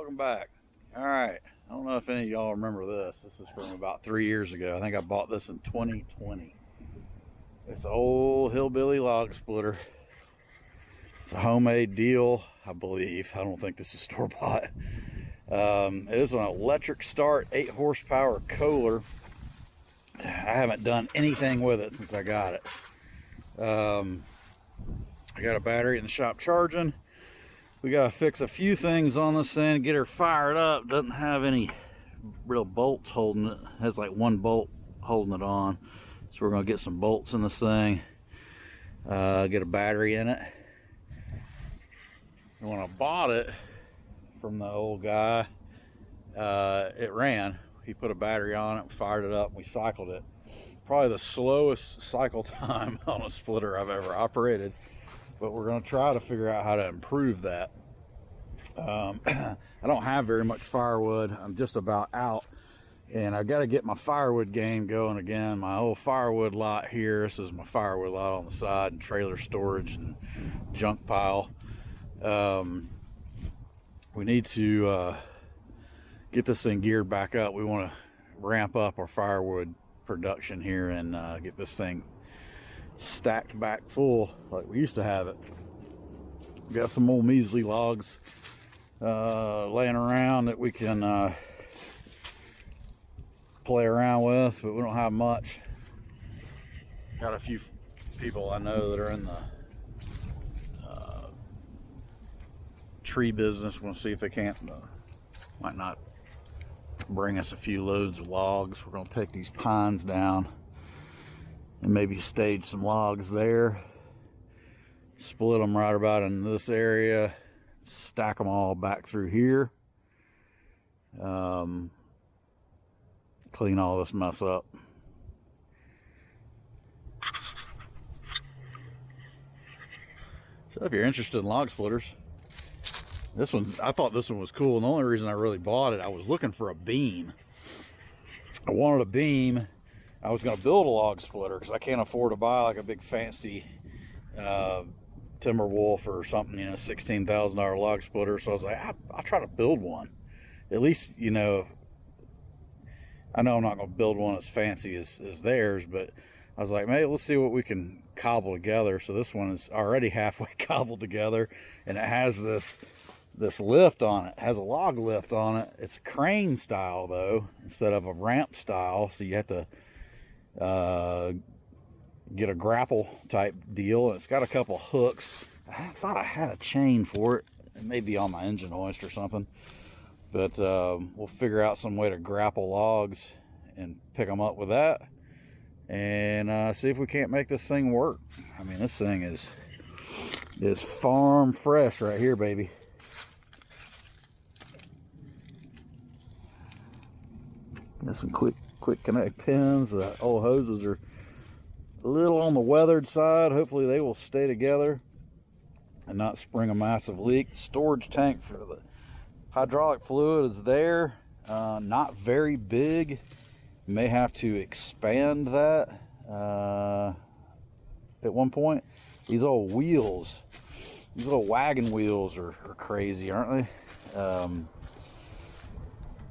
Welcome back. All right, I don't know if any of y'all remember this. This is from about 3 years ago. I think I bought this in 2020. It's an old hillbilly log splitter. It's a homemade deal, I believe. I don't think this is store-bought. It is an electric start 8 horsepower Kohler. I haven't done anything with it since I got it. I got a battery in the shop charging. We gotta fix a few things on this thing, get her fired up. Doesn't have any real bolts holding it. It has like one bolt holding it on. So we're gonna get some bolts in this thing, get a battery in it. And when I bought it from the old guy, it ran. He put a battery on it, fired it up, and we cycled it. Probably the slowest cycle time on a splitter I've ever operated. But we're going to try to figure out how to improve that. I don't have very much firewood. I'm just about out, and I've got to get my firewood game going again. My old firewood lot here, this is my firewood lot on the side, and trailer storage and junk pile. We need to get this thing geared back up. We want to ramp up our firewood production here and get this thing stacked back full like we used to have it. Got some old measly logs laying around that we can play around with, but we don't have much. Got a few people I know that are in the tree business. Want to see if they can't might not bring us a few loads of logs. We're going to take these pines down and maybe stage some logs there, split them right about in this area, stack them all back through here, clean all this mess up. So if you're interested in log splitters, this one, I thought this one was cool, and the only reason I really bought it, I was looking for a beam. I wanted a beam. I was going to build a log splitter because I can't afford to buy like a big fancy Timberwolf or something, you know, $16,000 log splitter. So I was like, I'll try to build one. At least, you know, I know I'm not going to build one as fancy as theirs, but I was like, maybe let's see what we can cobble together. So this one is already halfway cobbled together, and it has this lift on it. It has a log lift on it. It's a crane style though, instead of a ramp style. So you have to get a grapple type deal. It's got a couple hooks. I thought I had a chain for it. It may be on my engine hoist or something, but we'll figure out some way to grapple logs and pick them up with that, and see if we can't make this thing work. I mean, this thing is farm fresh right here, baby. Got some quick connect pins. The old hoses are a little on the weathered side. Hopefully they will stay together and not spring a massive leak. Storage tank for the hydraulic fluid is there. Not very big. May have to expand that at one point. These old wheels, these little wagon wheels are crazy, aren't they?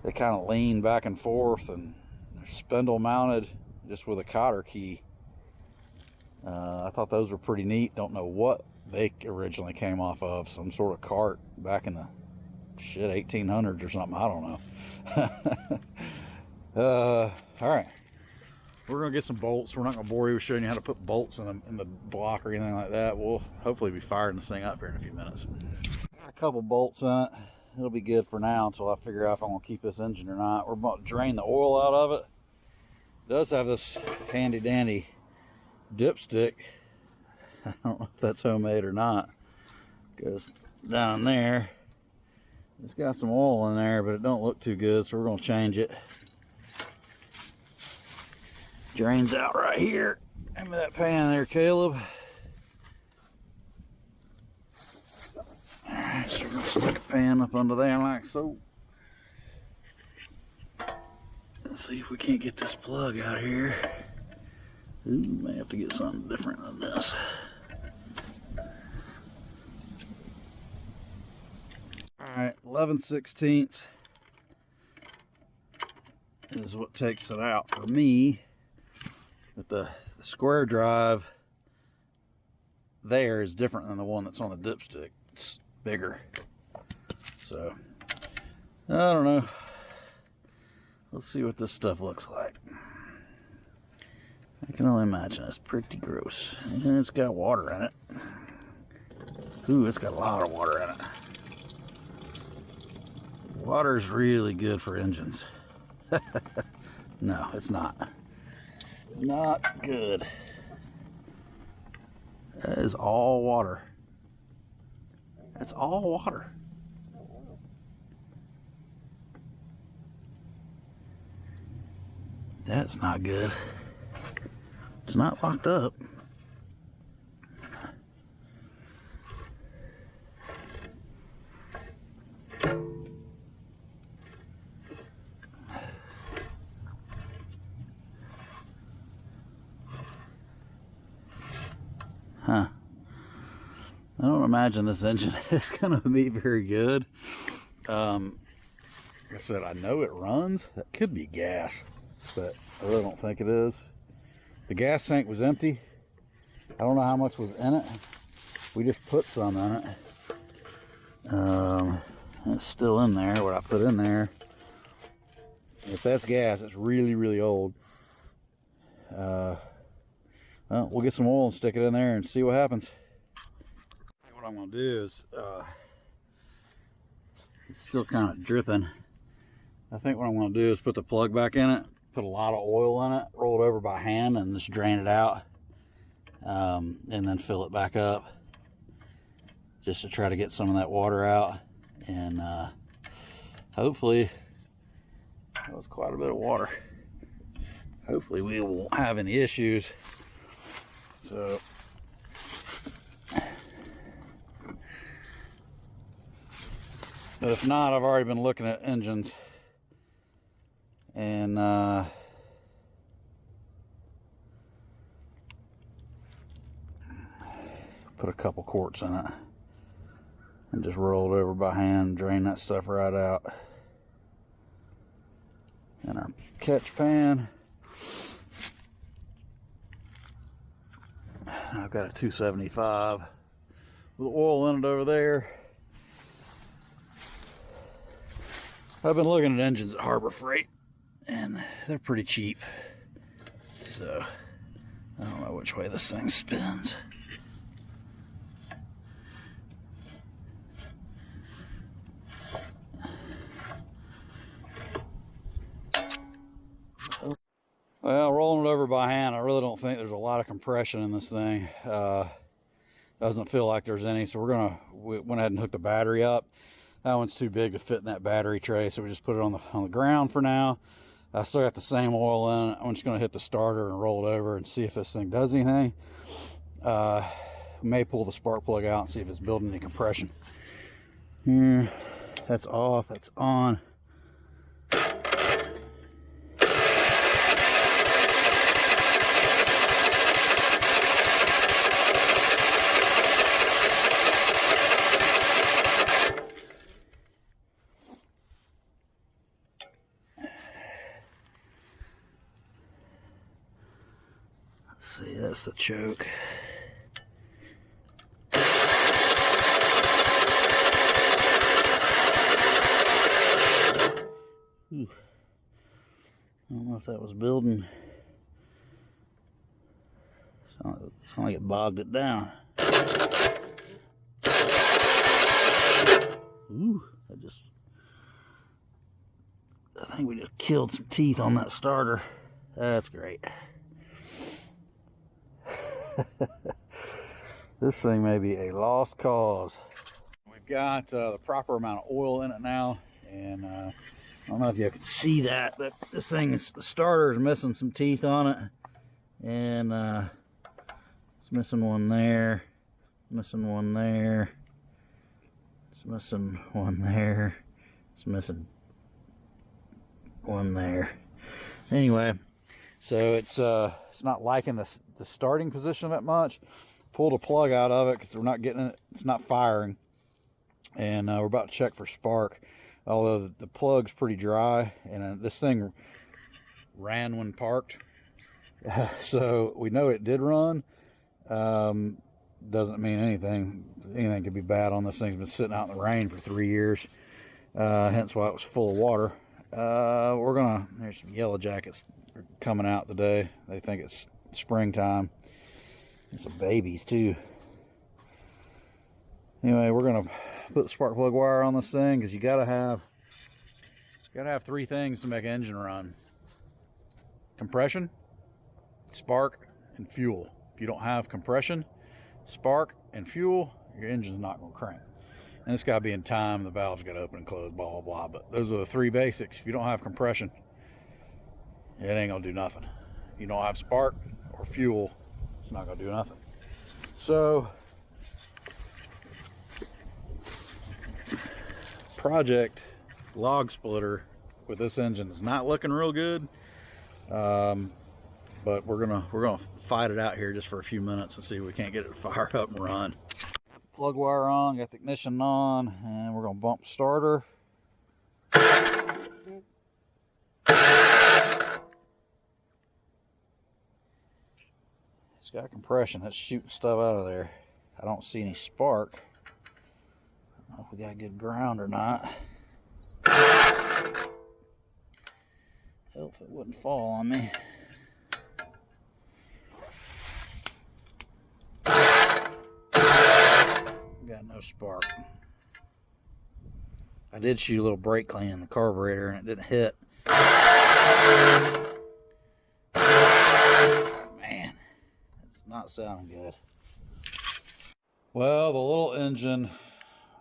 They kind of lean back and forth, and they're spindle mounted just with a cotter key. I thought those were pretty neat. Don't know what they originally came off of. Some sort of cart back in the 1800s or something. I don't know. All right, we're gonna get some bolts. We're not gonna bore you with showing you how to put bolts in the block or anything like that. We'll hopefully be firing this thing up here in a few minutes. Got a couple bolts in it. It'll be good for now until I figure out if I'm gonna keep this engine or not. We're about to drain the oil out of it. It does have this handy dandy dipstick. I don't know if that's homemade or not. Goes down there. It's got some oil in there, but it don't look too good, so we're gonna change it. Drains out right here. Give me that pan there, Caleb. Alright, so we're gonna stick a pan up under there like so. Let's see if we can't get this plug out here. Ooh, may have to get something different than this. right, 11/16 is what takes it out for me. But the square drive there is different than the one that's on the dipstick. It's bigger. So, I don't know. Let's see what this stuff looks like. I can only imagine it's pretty gross. And it's got water in it. Ooh, it's got a lot of water in it. Water's really good for engines. No, it's not. Not good. That is all water. That's all water. That's not good. It's not locked up. Huh. I don't imagine this engine is going to be very good. Like I said, I know it runs. That could be gas, but I really don't think it is. The gas tank was empty. I don't know how much was in it. We just put some in it. It's still in there, what I put in there. If that's gas, it's really, really old. Well, we'll get some oil and stick it in there and see what happens. What I'm going to do is, it's still kind of dripping. I think what I'm going to do is put the plug back in it, put a lot of oil in it, roll it over by hand and just drain it out, and then fill it back up just to try to get some of that water out. And hopefully, that was quite a bit of water. Hopefully we won't have any issues. So but if not, I've already been looking at engines and put a couple quarts in it and just roll it over by hand, drain that stuff right out. In our catch pan, I've got a 275 with oil in it over there. I've been looking at engines at Harbor Freight and they're pretty cheap. So I don't know which way this thing spins. Well, rolling it over by hand, I really don't think there's a lot of compression in this thing. Doesn't feel like there's any, so we went ahead and hooked the battery up. That one's too big to fit in that battery tray, so we just put it on the ground for now. I still got the same oil in it. I'm just going to hit the starter and roll it over and see if this thing does anything. May pull the spark plug out and see if it's building any compression. Here, that's off, that's on. See, that's the choke. Ooh. I don't know if that was building. Sound like it bogged it down. Ooh, I think we just killed some teeth on that starter. That's great. This thing may be a lost cause. We've got the proper amount of oil in it now, and I don't know if you can see that, but this thing the starter is missing some teeth on it, and it's missing one there, missing one there, it's missing one there, it's missing one there. Anyway, so it's not liking the starting position that much. Pulled a plug out of it because we're not getting it, it's not firing. and we're about to check for spark. Although the plug's pretty dry, and this thing ran when parked, so we know it did run. Doesn't mean anything. Anything could be bad on this thing's been sitting out in the rain for 3 years, hence why it was full of water. There's some yellow jackets coming out today. They think it's springtime. There's some babies too. Anyway, we're gonna put the spark plug wire on this thing, because you gotta have 3 things to make an engine run: compression, spark, and fuel. If you don't have compression, spark, and fuel, your engine's not going to crank. And it's got to be in time, the valve's got to open and close, blah blah blah. But those are the 3 basics. If you don't have compression, it ain't gonna do nothing. If you don't have spark or fuel, it's not gonna do nothing. So project log splitter with this engine is not looking real good, but we're gonna fight it out here just for a few minutes and see if we can't get it fired up and run. Got the plug wire on, got the ignition on, and we're gonna bump starter. It's got compression. It's shooting stuff out of there. I don't see any spark. I don't know if we got good ground or not. Hope it wouldn't fall on me. Got no spark. I did shoot a little brake clean in the carburetor and it didn't hit. Man, it's not sounding good. Well, the little engine,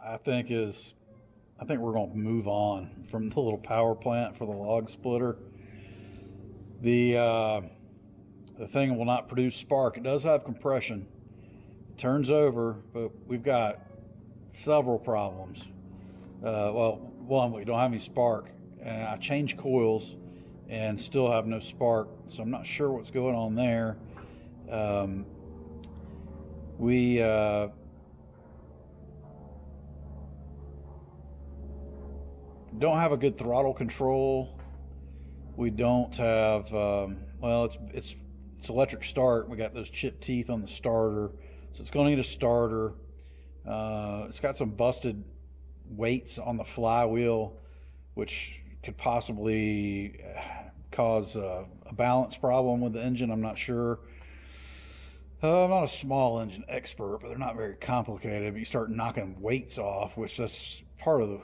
I think we're going to move on from the little power plant for the log splitter. The thing will not produce spark. It does have compression. It turns over, but we've got several problems. Well, one, we don't have any spark, and I changed coils and still have no spark, so I'm not sure what's going on there. We don't have a good throttle control. We don't have well, it's electric start. We got those chipped teeth on the starter, so it's going to need a starter. It's got some busted weights on the flywheel, which could possibly cause a balance problem with the engine. I'm not sure. I'm not a small engine expert, but they're not very complicated. But you start knocking weights off, which that's part of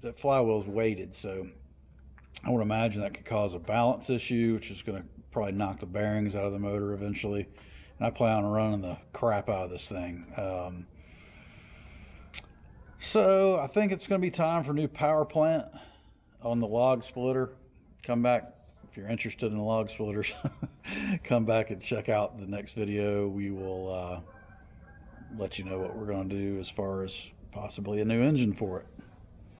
that flywheel is weighted, so I would imagine that could cause a balance issue, which is going to probably knock the bearings out of the motor eventually. And I plan on running the crap out of this thing. So I think it's going to be time for a new power plant on the log splitter. Come back if you're interested in log splitters. Come back and check out the next video. We will let you know what we're going to do as far as possibly a new engine for it.